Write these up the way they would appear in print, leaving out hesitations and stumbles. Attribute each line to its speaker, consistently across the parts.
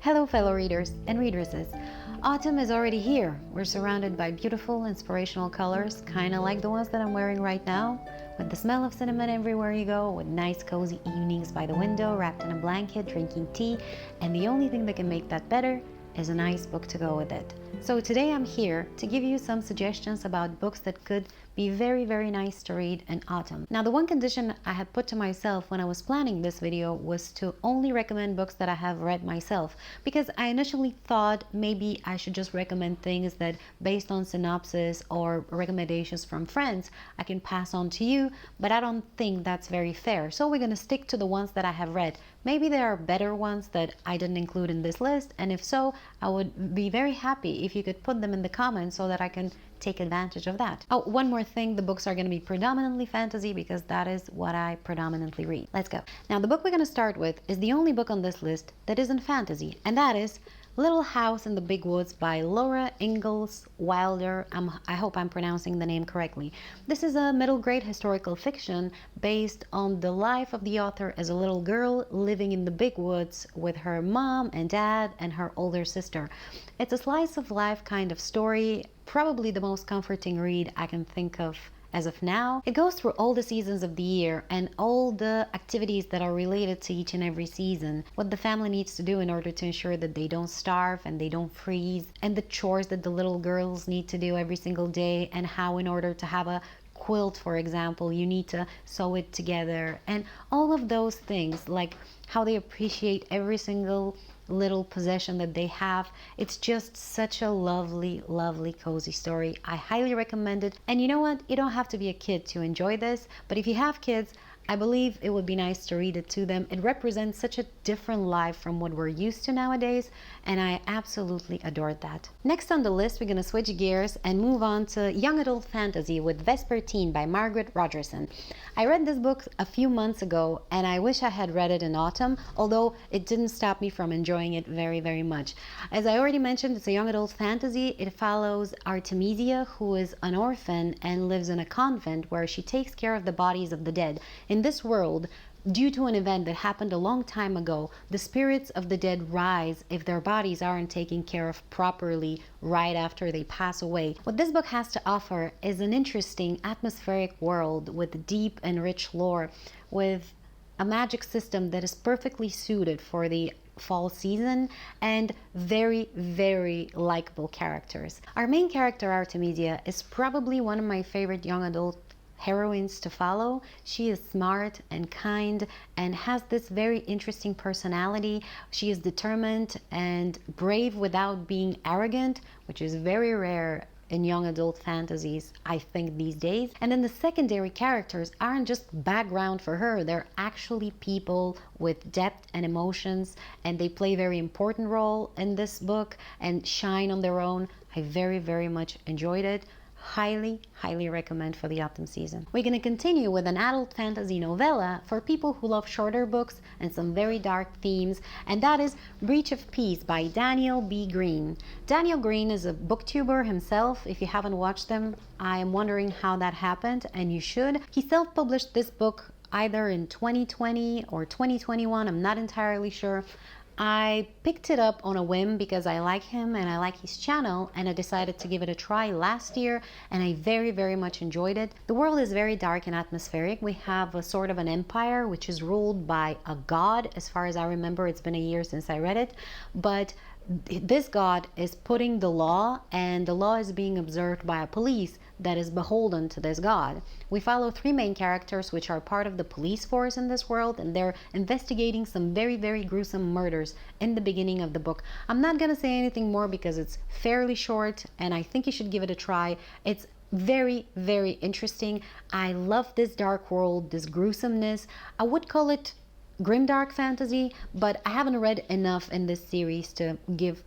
Speaker 1: Hello fellow readers and readeresses. Autumn is already here. We're surrounded by beautiful, inspirational colors, kind of like the ones that I'm wearing right now, with the smell of cinnamon everywhere you go, with nice cozy evenings by the window, wrapped in a blanket, drinking tea, and the only thing that can make that better is a nice book to go with it. So today I'm here to give you some suggestions about books that could be very, very nice to read in autumn. Now, the one condition I had put to myself when I was planning this video was to only recommend books that I have read myself, because I initially thought maybe I should just recommend things that, based on synopsis or recommendations from friends, I can pass on to you, but I don't think that's very fair. So we're going to stick to the ones that I have read. Maybe there are better ones that I didn't include in this list, and if so, I would be very happy if you could put them in the comments so that I can take advantage of that. Oh, one more thing, the books are going to be predominantly fantasy because that is what I predominantly read. Let's go. Now, the book we're going to start with is the only book on this list that isn't fantasy, and that is Little House in the Big Woods by Laura Ingalls Wilder. I hope I'm pronouncing the name correctly. This is a middle grade historical fiction based on the life of the author as a little girl living in the big woods with her mom and dad and her older sister. It's a slice of life kind of story, probably the most comforting read I can think of as of now. It goes through all the seasons of the year and all the activities that are related to each and every season, what the family needs to do in order to ensure that they don't starve and they don't freeze, and the chores that the little girls need to do every single day, and how in order to have a quilt, for example, you need to sew it together, and all of those things, like how they appreciate every single little possession that they have. It's just such a lovely, lovely, cozy story. I highly recommend it. And you know what? You don't have to be a kid to enjoy this, but if you have kids, I believe it would be nice to read it to them. It represents such a different life from what we're used to nowadays, and I absolutely adored that. Next on the list, we're going to switch gears and move on to young adult fantasy with Vespertine by Margaret Rogerson. I read this book a few months ago, and I wish I had read it in autumn, although it didn't stop me from enjoying it very, very much. As I already mentioned, it's a young adult fantasy. It follows Artemisia, who is an orphan and lives in a convent where she takes care of the bodies of the dead. In this world, due to an event that happened a long time ago, the spirits of the dead rise if their bodies aren't taken care of properly right after they pass away. What this book has to offer is an interesting atmospheric world with deep and rich lore, with a magic system that is perfectly suited for the fall season, and very, very likable characters. Our main character, Artemisia, is probably one of my favorite young adult heroines to follow. She is smart and kind and has this very interesting personality. She is determined and brave without being arrogant, which is very rare in young adult fantasies, I think, these days. And then the secondary characters aren't just background for her, they're actually people with depth and emotions, and they play a very important role in this book and shine on their own. I very, very much enjoyed it. Highly, highly recommend for the autumn season. We're going to continue with an adult fantasy novella for people who love shorter books and some very dark themes, and that is Breach of Peace by Daniel B. Greene. Daniel Greene is a booktuber himself. If you haven't watched them, I am wondering how that happened, and you should. He self-published this book either in 2020 or 2021, I'm not entirely sure. I picked it up on a whim because I like him and I like his channel, and I decided to give it a try last year, and I very, very much enjoyed it. The world is very dark and atmospheric. We have a sort of an empire which is ruled by a god. As far as I remember, it's been a year since I read it, but this god is putting the law, and the law is being observed by a police that is beholden to this god. We follow three main characters which are part of the police force in this world, and they're investigating some very, very gruesome murders in the beginning of the book. I'm not gonna say anything more because it's fairly short, and I think you should give it a try. It's very, very interesting. I love this dark world, this gruesomeness. I would call it grimdark fantasy, but I haven't read enough in this series to give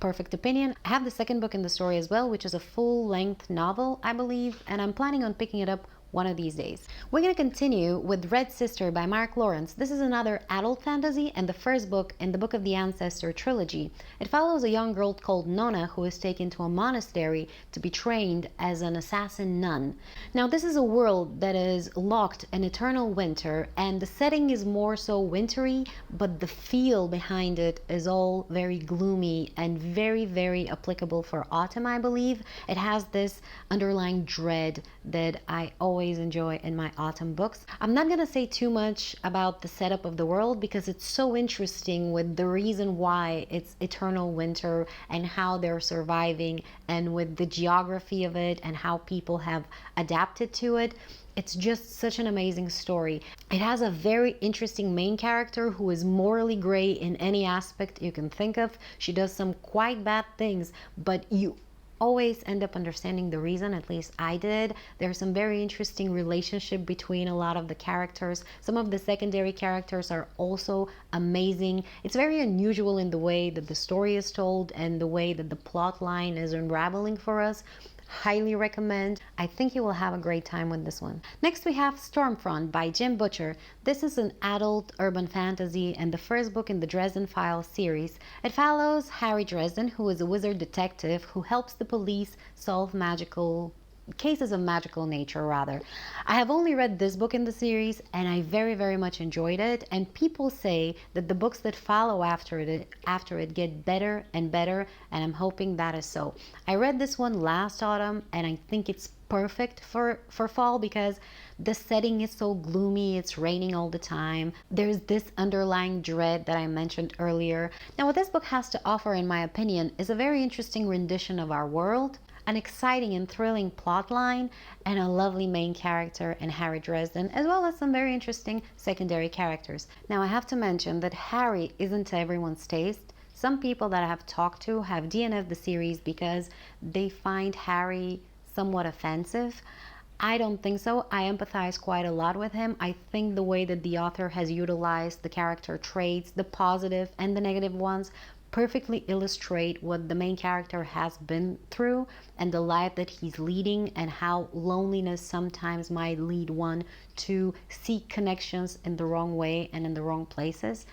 Speaker 1: perfect opinion. I have the second book in the story as well, which is a full-length novel, I believe, and I'm planning on picking it up one of these days. We're going to continue with Red Sister by Mark Lawrence. This is another adult fantasy and the first book in the Book of the Ancestor trilogy. It follows a young girl called Nona who is taken to a monastery to be trained as an assassin nun. Now, this is a world that is locked in eternal winter, and the setting is more so wintry, but the feel behind it is all very gloomy and very, very applicable for autumn, I believe. It has this underlying dread that I always enjoy in my autumn books. I'm not gonna say too much about the setup of the world because it's so interesting with the reason why it's eternal winter and how they're surviving, and with the geography of it and how people have adapted to it. It's just such an amazing story. It has a very interesting main character who is morally gray in any aspect you can think of. She does some quite bad things, but you always end up understanding the reason, at least I did. There's some very interesting relationship between a lot of the characters. Some of the secondary characters are also amazing. It's very unusual in the way that the story is told and the way that the plot line is unraveling for us. Highly recommend. I think you will have a great time with this one. Next we have Stormfront by Jim Butcher. This is an adult urban fantasy and the first book in the Dresden Files series. It follows Harry Dresden, who is a wizard detective who helps the police solve cases of magical nature rather. I have only read this book in the series and I very, very much enjoyed it, and people say that the books that follow after it get better and better, and I'm hoping that is so. I read this one last autumn and I think it's perfect for fall because the setting is so gloomy. It's raining all the time. There's this underlying dread that I mentioned earlier. Now, what this book has to offer, in my opinion, is a very interesting rendition of our world, an exciting and thrilling plot line, and a lovely main character in Harry Dresden, as well as some very interesting secondary characters. Now, I have to mention that Harry isn't to everyone's taste. Some people that I have talked to have DNF'd the series because they find Harry somewhat offensive. I don't think so. I empathize quite a lot with him. I think the way that the author has utilized the character traits, the positive and the negative ones, perfectly illustrate what the main character has been through and the life that he's leading, and how loneliness sometimes might lead one to seek connections in the wrong way and in the wrong places.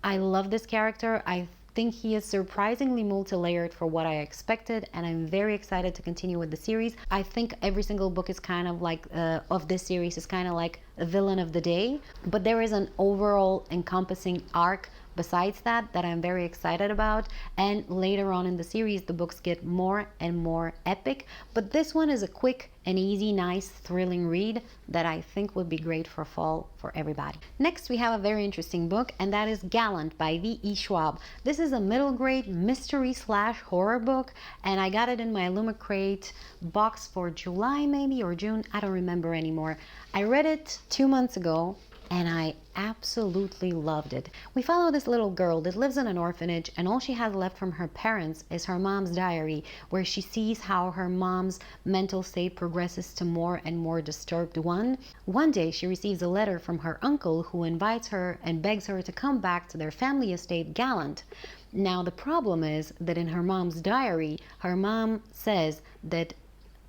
Speaker 1: I love this character. I think he is surprisingly multi-layered for what I expected, and I'm very excited to continue with the series. I think every single book is kind of like of this series is kind of like a villain of the day, but there is an overall encompassing arc besides that I'm very excited about, and later on in the series the books get more and more epic, but this one is a quick and easy, nice, thrilling read that I think would be great for fall for everybody. Next we have a very interesting book, and that is Gallant by V.E. Schwab. This is a middle grade mystery / horror book, and I got it in my Illumicrate box for July maybe or June, I don't remember anymore. I read it 2 months ago and I absolutely loved it. We follow this little girl that lives in an orphanage, and all she has left from her parents is her mom's diary, where she sees how her mom's mental state progresses to more and more disturbed one. One day she receives a letter from her uncle who invites her and begs her to come back to their family estate, Gallant. Now the problem is that in her mom's diary, her mom says that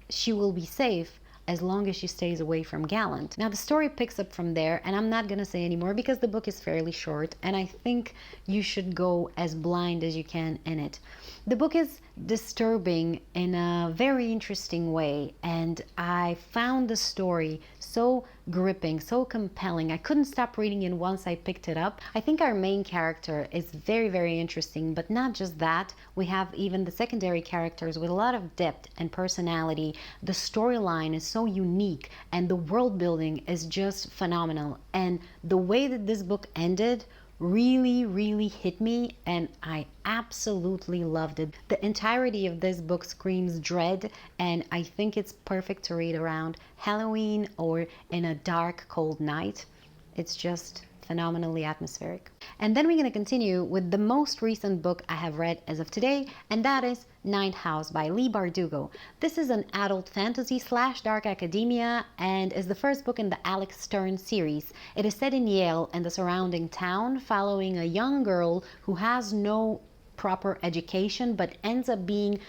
Speaker 1: she will be safe as long as she stays away from Gallant. Now the story picks up from there, and I'm not gonna say anymore because the book is fairly short, and I think you should go as blind as you can in it. The book is disturbing in a very interesting way, and I found the story so gripping, so compelling. I couldn't stop reading it once I picked it up. I think our main character is very, very interesting, but not just that. We have even the secondary characters with a lot of depth and personality. The storyline is so unique, and the world building is just phenomenal. And the way that this book ended really, really hit me, and I absolutely loved it. The entirety of this book screams dread, and I think it's perfect to read around Halloween or in a dark, cold night. It's just phenomenally atmospheric. And then we're going to continue with the most recent book I have read as of today, and that is Ninth House by Leigh Bardugo. This is an adult fantasy / dark academia, and is the first book in the Alex Stern series. It is set in Yale and the surrounding town, following a young girl who has no proper education but ends up being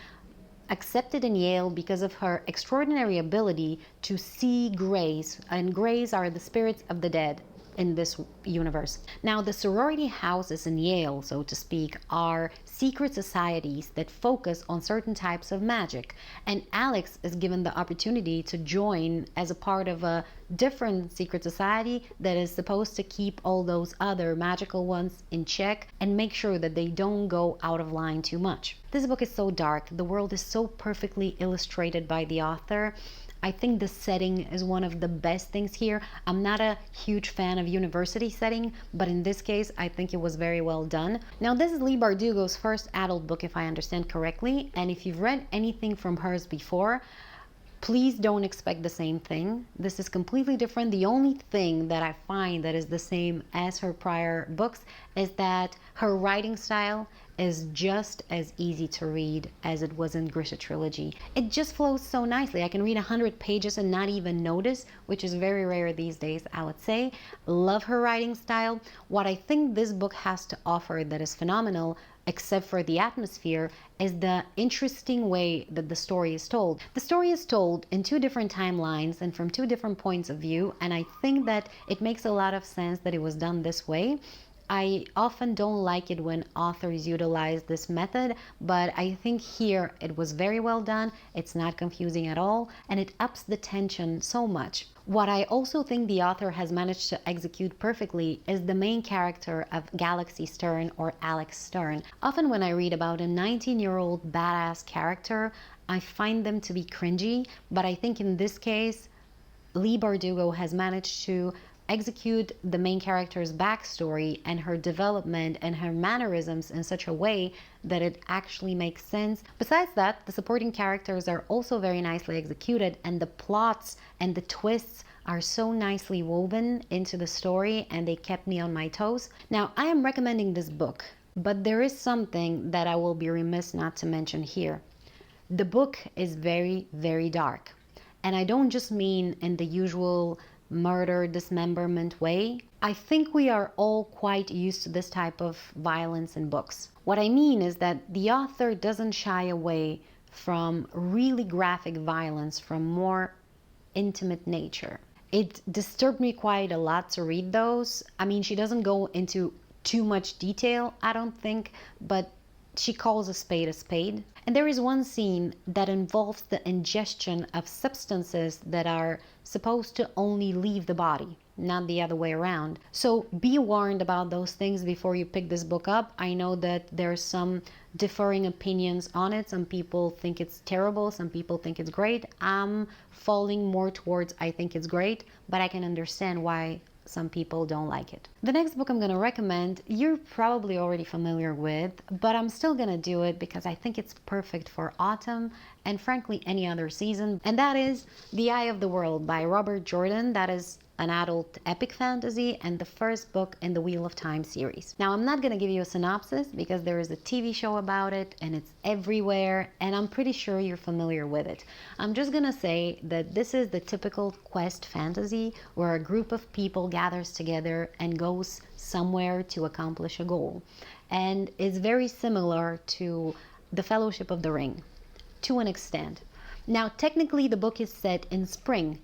Speaker 1: accepted in Yale because of her extraordinary ability to see greys, and greys are the spirits of the dead in this universe. Now, the sorority houses in Yale, so to speak, are secret societies that focus on certain types of magic. And Alex is given the opportunity to join as a part of a different secret society that is supposed to keep all those other magical ones in check and make sure that they don't go out of line too much. This book is so dark. The world is so perfectly illustrated by the author. I think the setting is one of the best things here. I'm not a huge fan of university setting, but in this case, I think it was very well done. Now, this is Leigh Bardugo's first adult book, if I understand correctly, and if you've read anything from hers before, please don't expect the same thing. This is completely different. The only thing that I find that is the same as her prior books is that her writing style is just as easy to read as it was in Grisha Trilogy. It just flows so nicely. I can read 100 pages and not even notice, which is very rare these days, I would say. Love her writing style. What I think this book has to offer that is phenomenal, except for the atmosphere, is the interesting way that the story is told. The story is told in two different timelines and from two different points of view, and I think that it makes a lot of sense that it was done this way. I often don't like it when authors utilize this method, but I think here it was very well done. It's not confusing at all, and it ups the tension so much. What I also think the author has managed to execute perfectly is the main character of Galaxy Stern, or Alex Stern. Often when I read about a 19-year-old badass character, I find them to be cringy, but I think in this case, Leigh Bardugo has managed to execute the main character's backstory and her development and her mannerisms in such a way that it actually makes sense. Besides that, the supporting characters are also very nicely executed, and the plots and the twists are so nicely woven into the story, and they kept me on my toes. Now, I am recommending this book, but there is something that I will be remiss not to mention here. The book is very, very dark. And I don't just mean in the usual murder, dismemberment way. I think we are all quite used to this type of violence in books. What I mean is that the author doesn't shy away from really graphic violence from more intimate nature. It disturbed me quite a lot to read those. I mean, she doesn't go into too much detail, I don't think, but she calls a spade a spade. And there is one scene that involves the ingestion of substances that are supposed to only leave the body, not the other way around. So be warned about those things before you pick this book up. I know that there's some differing opinions on it. Some people think it's terrible, some people think it's great. I'm falling more towards I think it's great, but I can understand why some people don't like it. The next book I'm going to recommend, you're probably already familiar with, but I'm still going to do it because I think it's perfect for autumn and frankly any other season, and that is The Eye of the World by Robert Jordan. That is an adult epic fantasy and the first book in the Wheel of Time series. Now, I'm not going to give you a synopsis because there is a TV show about it and it's everywhere, and I'm pretty sure you're familiar with it. I'm just going to say that this is the typical quest fantasy where a group of people gathers together and goes somewhere to accomplish a goal. And it's very similar to The Fellowship of the Ring to an extent. Now, technically the book is set in spring,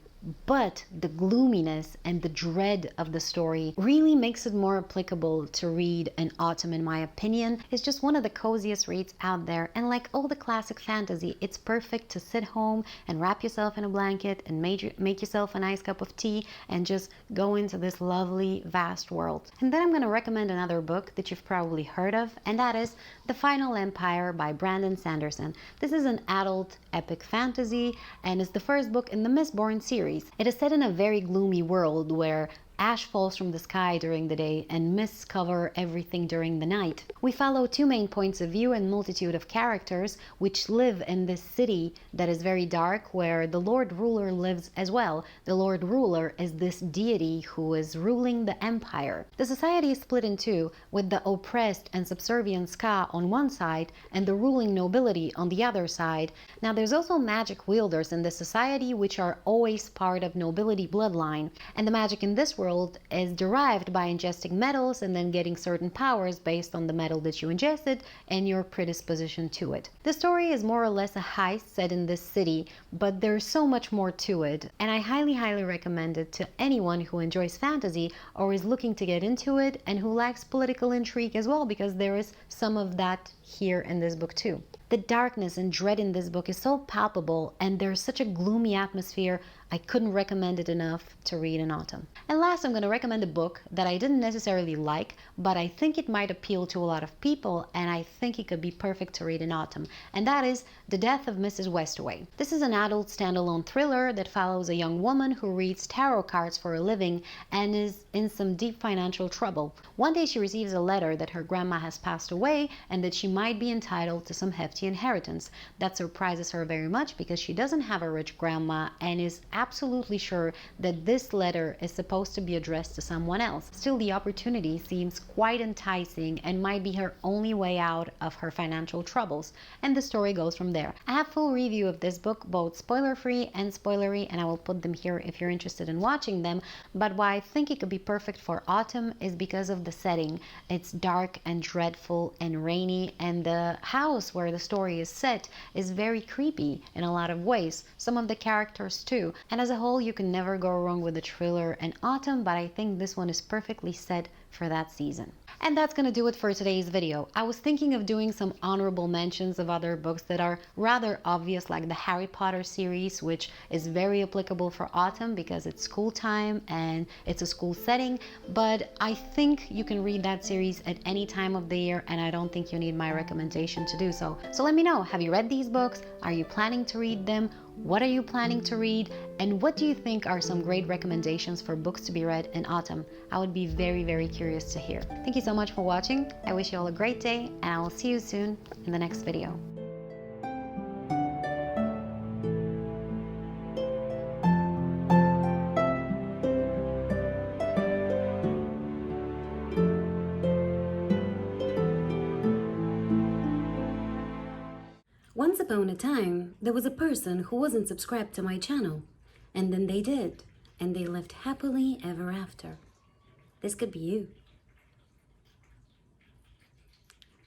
Speaker 1: but the gloominess and the dread of the story really makes it more applicable to read in autumn, in my opinion. It's just one of the coziest reads out there, and like all the classic fantasy, it's perfect to sit home and wrap yourself in a blanket and make yourself a nice cup of tea and just go into this lovely vast world. And then I'm going to recommend another book that you've probably heard of, and that is The Final Empire by Brandon Sanderson. This is an adult epic fantasy and is the first book in the Mistborn series. It is set in a very gloomy world where ash falls from the sky during the day and mists cover everything during the night. We follow two main points of view and multitude of characters which live in this city that is very dark, where the Lord Ruler lives as well. The Lord Ruler is this deity who is ruling the empire. The society is split in two, with the oppressed and subservient Ska on one side and the ruling nobility on the other side. Now, there's also magic wielders in this society which are always part of nobility bloodline, and the magic in this world world is derived by ingesting metals and then getting certain powers based on the metal that you ingested and your predisposition to it. The story is more or less a heist set in this city, but there's so much more to it, and I highly recommend it to anyone who enjoys fantasy or is looking to get into it and who likes political intrigue as well, because there is some of that here in this book too. The darkness and dread in this book is so palpable, and there's such a gloomy atmosphere. I couldn't recommend it enough to read in autumn. And last, I'm going to recommend a book that I didn't necessarily like, but I think it might appeal to a lot of people, and I think it could be perfect to read in autumn. And that is The Death of Mrs. Westaway. This is an adult standalone thriller that follows a young woman who reads tarot cards for a living and is in some deep financial trouble. One day she receives a letter that her grandma has passed away and that she might be entitled to some hefty inheritance. That surprises her very much because she doesn't have a rich grandma and is absolutely sure that this letter is supposed to be addressed to someone else. Still, the opportunity seems quite enticing and might be her only way out of her financial troubles, and the story goes from there. I have full review of this book, both spoiler-free and spoilery, and I will put them here if you're interested in watching them. But why I think it could be perfect for autumn is because of the setting. It's dark and dreadful and rainy, and the house where the story is set is very creepy in a lot of ways. Some of the characters too. And as a whole, you can never go wrong with a thriller in autumn, but I think this one is perfectly set for that season. And that's gonna do it for today's video. I was thinking of doing some honorable mentions of other books that are rather obvious, like the Harry Potter series, which is very applicable for autumn because it's school time and it's a school setting, but I think you can read that series at any time of the year, and I don't think you need my recommendation to do so. So let me know, have you read these books? Are you planning to read them? What are you planning to read? And what do you think are some great recommendations for books to be read in autumn? I would be very curious to hear. Thank you so much for watching. I wish you all a great day, and I will see you soon in the next video.
Speaker 2: Once upon a time, there was a person who wasn't subscribed to my channel, and then they did, and they lived happily ever after. This could be you.